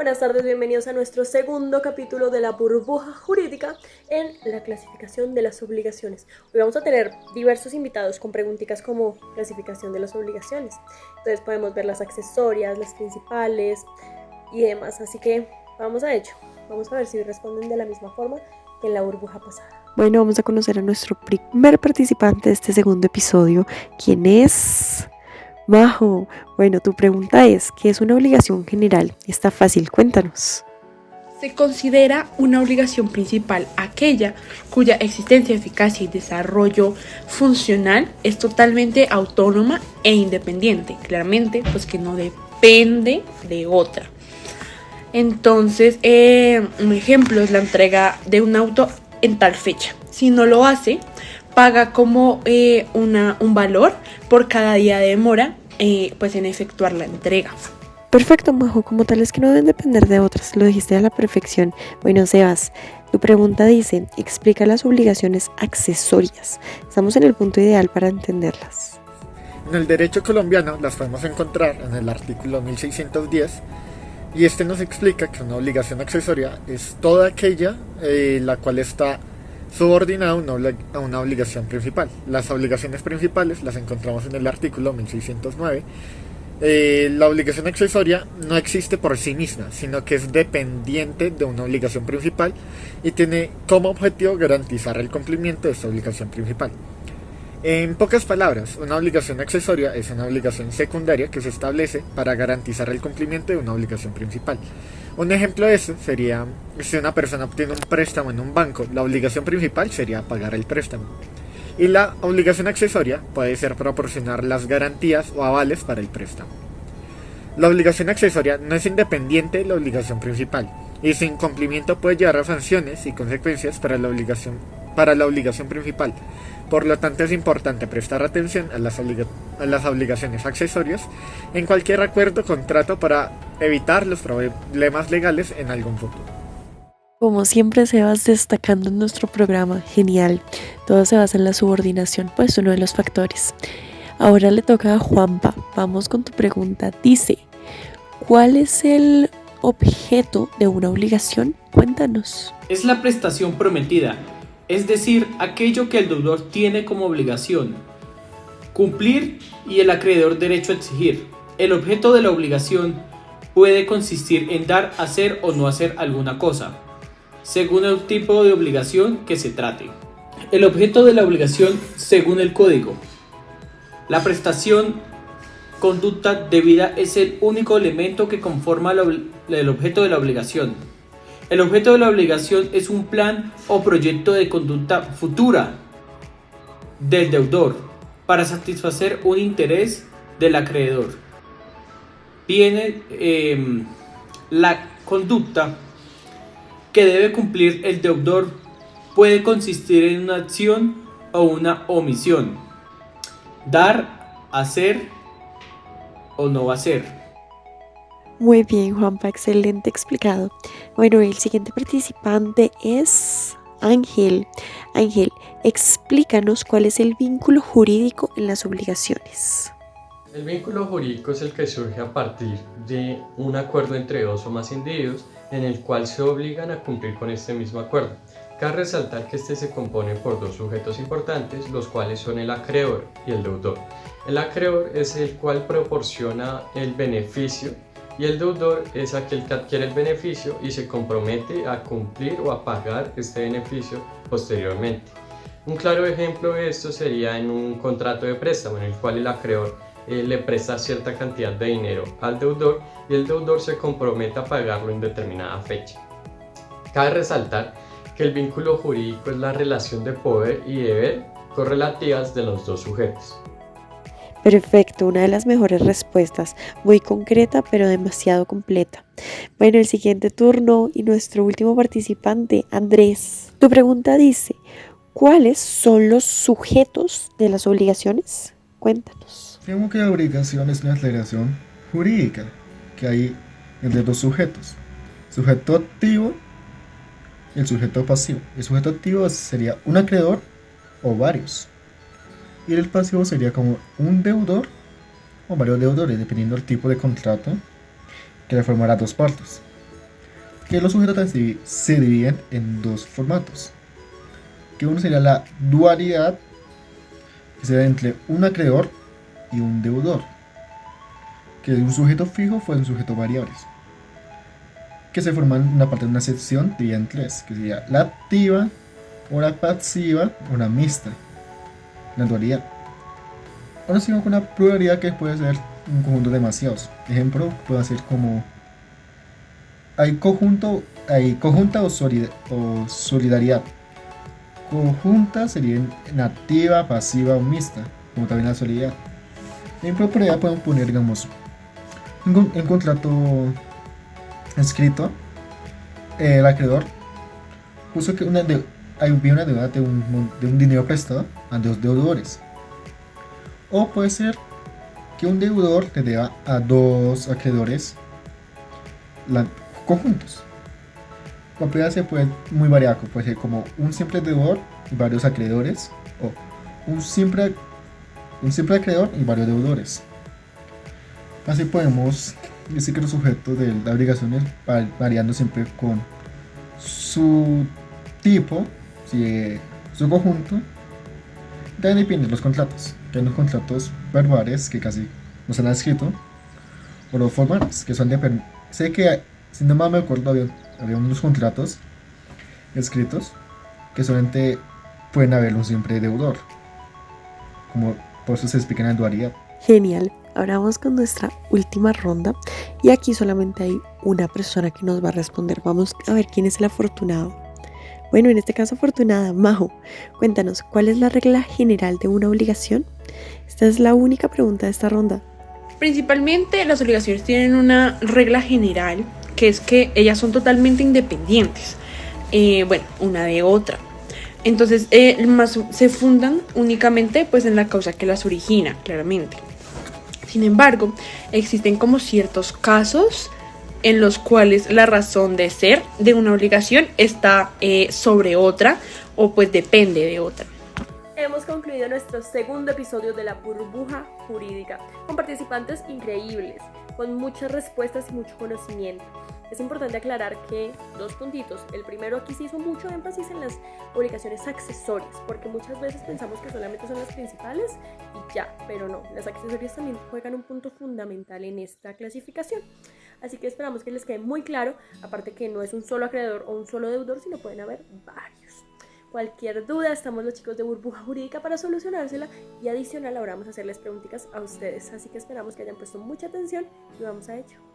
buenas tardes, bienvenidos a nuestro segundo capítulo de la burbuja jurídica en la clasificación de las obligaciones. Hoy vamos a tener diversos invitados con preguntitas como clasificación de las obligaciones. Entonces podemos ver las accesorias, las principales y demás. Así que vamos a ello. Vamos a ver si responden de la misma forma que en la burbuja pasada. Bueno, vamos a conocer a nuestro primer participante de este segundo episodio. ¿Quién es? Majo. Bueno, tu pregunta es, ¿qué es una obligación general? Está fácil, cuéntanos. Se considera una obligación principal aquella cuya existencia, eficacia y desarrollo funcional es totalmente autónoma e independiente, claramente, pues que no depende de otra. Entonces, un ejemplo es la entrega de un auto en tal fecha. Si no lo hace, paga como un valor por cada día de demora pues en efectuar la entrega. Perfecto, Majo, como tal es que no deben depender de otras, lo dijiste a la perfección. Bueno, Sebas, tu pregunta dice, explica las obligaciones accesorias. Estamos en el punto ideal para entenderlas. En el derecho colombiano las podemos encontrar en el artículo 1610 y este nos explica que una obligación accesoria es toda aquella la cual está subordinada a una obligación principal. Las obligaciones principales las encontramos en el artículo 1609. La obligación accesoria no existe por sí misma, sino que es dependiente de una obligación principal y tiene como objetivo garantizar el cumplimiento de esta obligación principal. En pocas palabras, una obligación accesoria es una obligación secundaria que se establece para garantizar el cumplimiento de una obligación principal. Un ejemplo de eso sería si una persona obtiene un préstamo en un banco, la obligación principal sería pagar el préstamo. Y la obligación accesoria puede ser proporcionar las garantías o avales para el préstamo. La obligación accesoria no es independiente de la obligación principal y su incumplimiento puede llevar a sanciones y consecuencias para la obligación principal. Por lo tanto, es importante prestar atención a las obligaciones accesorias en cualquier acuerdo o contrato para evitar los problemas legales en algún futuro. Como siempre, Sebas destacando en nuestro programa, genial. Todo se basa en la subordinación, pues uno de los factores. Ahora le toca a Juanpa. Vamos con tu pregunta. Dice, ¿cuál es el objeto de una obligación? Cuéntanos. Es la prestación prometida, es decir, aquello que el deudor tiene como obligación cumplir y el acreedor derecho a exigir. El objeto de la obligación puede consistir en dar, hacer o no hacer alguna cosa, según el tipo de obligación que se trate. El objeto de la obligación según el código. La prestación conducta debida es el único elemento que conforma el objeto de la obligación. El objeto de la obligación es un plan o proyecto de conducta futura del deudor para satisfacer un interés del acreedor. Viene la conducta que debe cumplir el deudor puede consistir en una acción o una omisión. Dar, hacer o no hacer. Muy bien, Juanpa, excelente explicado. Bueno, el siguiente participante es Ángel. Ángel, explícanos cuál es el vínculo jurídico en las obligaciones. El vínculo jurídico es el que surge a partir de un acuerdo entre dos o más individuos en el cual se obligan a cumplir con este mismo acuerdo. Cabe resaltar que este se compone por dos sujetos importantes, los cuales son el acreedor y el deudor. El acreedor es el cual proporciona el beneficio y el deudor es aquel que adquiere el beneficio y se compromete a cumplir o a pagar este beneficio posteriormente. Un claro ejemplo de esto sería en un contrato de préstamo en el cual el acreedor le presta cierta cantidad de dinero al deudor y el deudor se compromete a pagarlo en determinada fecha. Cabe resaltar que el vínculo jurídico es la relación de poder y deber correlativas de los dos sujetos. Perfecto, una de las mejores respuestas, muy concreta pero demasiado completa. Bueno, el siguiente turno y nuestro último participante, Andrés. Tu pregunta dice, ¿cuáles son los sujetos de las obligaciones? Cuéntanos. Digamos que la obligación es una relación jurídica que hay entre dos sujetos, sujeto activo y el sujeto pasivo. El sujeto activo sería un acreedor o varios. Y el pasivo sería como un deudor o varios deudores, dependiendo del tipo de contrato que le formará dos partes. que los sujetos se dividen en dos formatos. Que uno sería la dualidad, que sería entre un acreedor y un deudor. Que un sujeto fijo fue un sujeto variables. Que se forman una parte de una sección dividida en tres, que sería la activa, o la pasiva, o la mixta. La dualidad. Ahora seguimos con una pluralidad que puede ser un conjunto de demasiados. Ejemplo, puede ser como hay conjunta o solidaridad. Conjunta sería en activa, pasiva o mixta, como también la solidaridad. En propiedad podemos poner, digamos, en contrato escrito, el acreedor puso que había una deuda de un dinero prestado a dos deudores. O puede ser que un deudor le deba a dos acreedores conjuntos. La propiedad se puede muy variada, puede ser como un simple deudor y varios acreedores, o un simple acreedor y varios deudores. Así podemos decir que los sujetos de la obligación variando siempre con su tipo, su conjunto. También depende de los contratos, que hay unos contratos verbales que casi no se han escrito, o los formales, que son sé que, si no mal me acuerdo, había unos contratos escritos que solamente pueden haber un simple deudor, como por eso se explica en la dualidad. Genial. Ahora vamos con nuestra última ronda y aquí solamente hay una persona que nos va a responder. Vamos a ver quién es el afortunado. Bueno, en este caso afortunada, Majo. Cuéntanos, ¿cuál es la regla general de una obligación? Esta es la única pregunta de esta ronda. Principalmente las obligaciones tienen una regla general, que es que ellas son totalmente independientes, una de otra. Entonces, se fundan únicamente pues en la causa que las origina, claramente. Sin embargo, existen como ciertos casos en los cuales la razón de ser de una obligación está sobre otra o pues depende de otra. Hemos concluido nuestro segundo episodio de la burbuja jurídica, con participantes increíbles, con muchas respuestas y mucho conocimiento. Es importante aclarar que, dos puntitos, el primero, aquí se hizo mucho énfasis en las obligaciones accesorias, porque muchas veces pensamos que solamente son las principales y ya, pero no, las accesorias también juegan un punto fundamental en esta clasificación. Así que esperamos que les quede muy claro, aparte que no es un solo acreedor o un solo deudor, sino pueden haber varios. Cualquier duda, estamos los chicos de Burbuja Jurídica para solucionársela, y adicional ahora vamos a hacerles preguntitas a ustedes, así que esperamos que hayan puesto mucha atención y vamos a ello.